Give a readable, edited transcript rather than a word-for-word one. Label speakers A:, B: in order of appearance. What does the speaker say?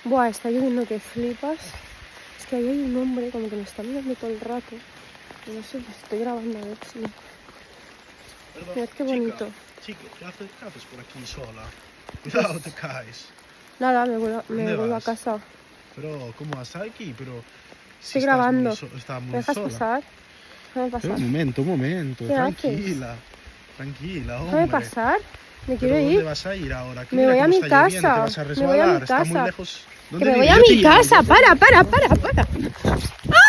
A: Buah, está lloviendo que flipas. Es que ahí hay un hombre como que me está mirando todo el rato. Y no sé, estoy grabando a ver si...
B: Perdón,
A: Mirad qué bonito.
B: Chica, ¿qué haces por aquí sola? Cuidado, te caes.
A: Nada, me vuelvo a
B: vas?
A: casa.
B: Pero, ¿cómo vas aquí? Pero...
A: Estoy grabando.
B: Estás muy
A: ¿Me dejas
B: sola.
A: pasar? Déjame pasar.
B: Pero un momento.
A: ¿Qué
B: Tranquila. Tranquila, hombre.
A: Déjame pasar. Me quiero
B: ¿Pero dónde
A: ir.
B: vas a ir ahora? Que
A: Me
B: mira
A: voy a
B: cómo
A: mi
B: está lloviendo,
A: casa.
B: te vas a
A: Me voy a mi
B: resbalar. Está muy
A: casa.
B: lejos.
A: Que
B: ¿Dónde
A: me voy
B: vives?
A: a
B: Yo te
A: mi
B: llevo.
A: casa. Para. ¡Ah!